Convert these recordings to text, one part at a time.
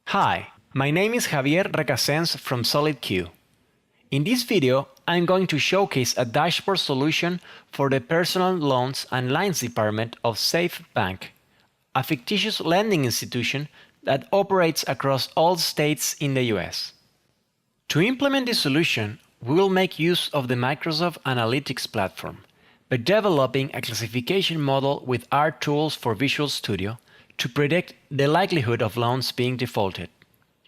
Hi, my name is Javier Recasens from SolidQ. In this video, I'm going to showcase a dashboard solution for the personal loans and lines department of Safe Bank, a fictitious lending institution that operates across all states in the US. To implement this solution, we will make use of the Microsoft Analytics platform by developing a classification model with R tools for Visual Studio to predict the likelihood of loans being defaulted.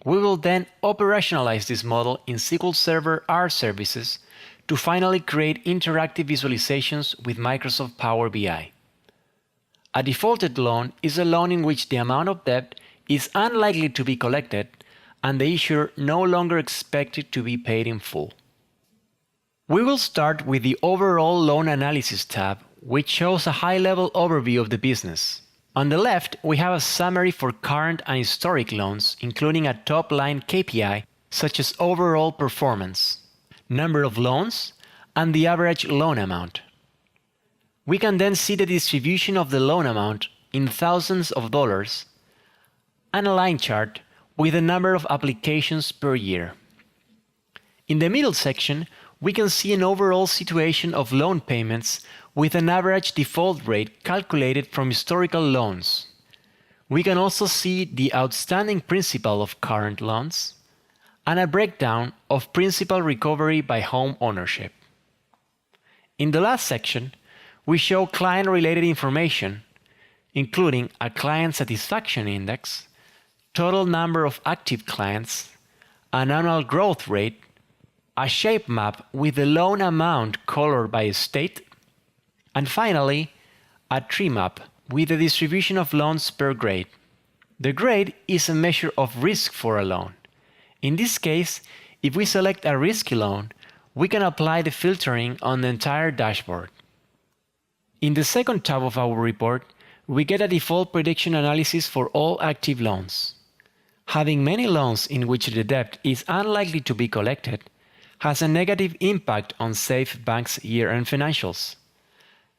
We will then operationalize this model in SQL Server R services to finally create interactive visualizations with Microsoft PowerBI. A defaulted loan is a loan in which the amount of debt is unlikely to be collected and the issuer no longer expected to be paid in full. We will start with the Overall Loan Analysis tab, which shows a high-level overview of the business. On the left, we have a summary for current and historic loans, including a top-line KPI such as overall performance, number of loans, and the average loan amount. We can then see the distribution of the loan amount in thousands of dollars and a line chart with the number of applications per year. In the middle section, we can see an overall situation of loan payments with an average default rate calculated from historical loans. We can also see the outstanding principal of current loans and a breakdown of principal recovery by home ownership. In the last section, we show client-related information, including a client satisfaction index, total number of active clients, an annual growth rate, a shape map with the loan amount colored by state, and finally, a tree map with the distribution of loans per grade. The grade is a measure of risk for a loan. In this case, if we select a risky loan, we can apply the filtering on the entire dashboard. In the second tab of our report, we get a default prediction analysis for all active loans. Having many loans in which the debt is unlikely to be collected has a negative impact on Safe Bank's year-end financials.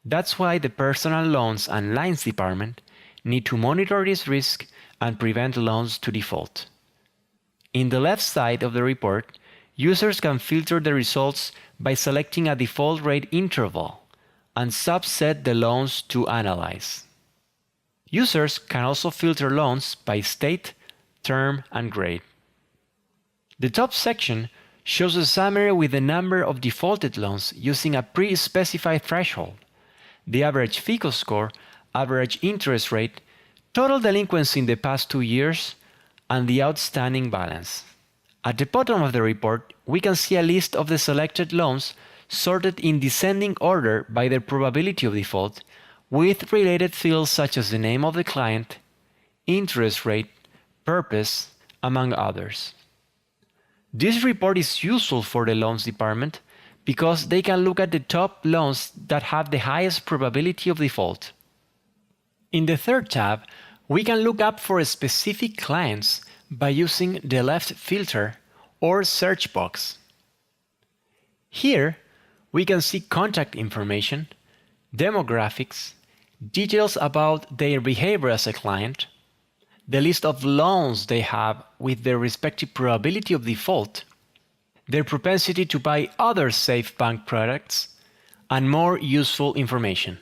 That's why the personal loans and lines department need to monitor this risk and prevent loans to default. In the left side of the report, users can filter the results by selecting a default rate interval and subset the loans to analyze. Users can also filter loans by state, term, and grade. The top section shows a summary with the number of defaulted loans using a pre-specified threshold, the average FICO score, average interest rate, total delinquency in the past 2 years, and the outstanding balance. At the bottom of the report, we can see a list of the selected loans sorted in descending order by their probability of default, with related fields such as the name of the client, interest rate, purpose, among others. This report is useful for the loans department because they can look at the top loans that have the highest probability of default. In the third tab, we can look up for specific clients by using the left filter or search box. Here, we can see contact information, demographics, details about their behavior as a client, the list of loans they have with their respective probability of default, their propensity to buy other Safe Bank products, and more useful information.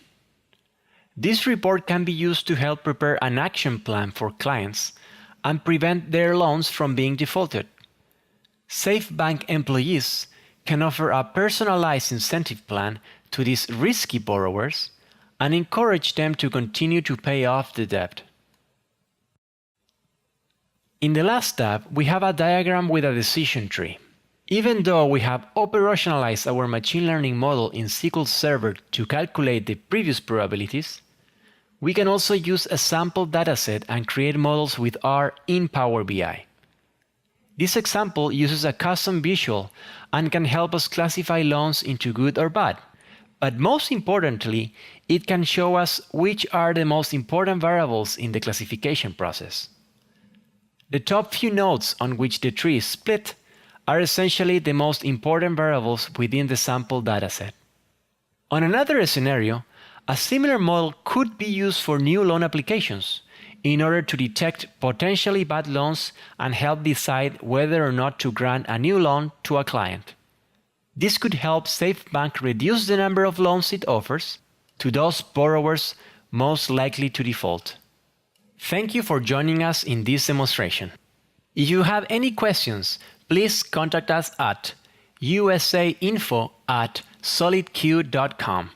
This report can be used to help prepare an action plan for clients and prevent their loans from being defaulted. Safe Bank employees can offer a personalized incentive plan to these risky borrowers and encourage them to continue to pay off the debt. In the last tab, we have a diagram with a decision tree. Even though we have operationalized our machine learning model in SQL Server to calculate the previous probabilities, we can also use a sample dataset and create models with R in Power BI. This example uses a custom visual and can help us classify loans into good or bad. But most importantly, it can show us which are the most important variables in the classification process. The top few nodes on which the tree is split are essentially the most important variables within the sample dataset. On another scenario, a similar model could be used for new loan applications, in order to detect potentially bad loans and help decide whether or not to grant a new loan to a client. This could help Safe Bank reduce the number of loans it offers to those borrowers most likely to default. Thank you for joining us in this demonstration. If you have any questions, please contact us at usainfo@solidq.com.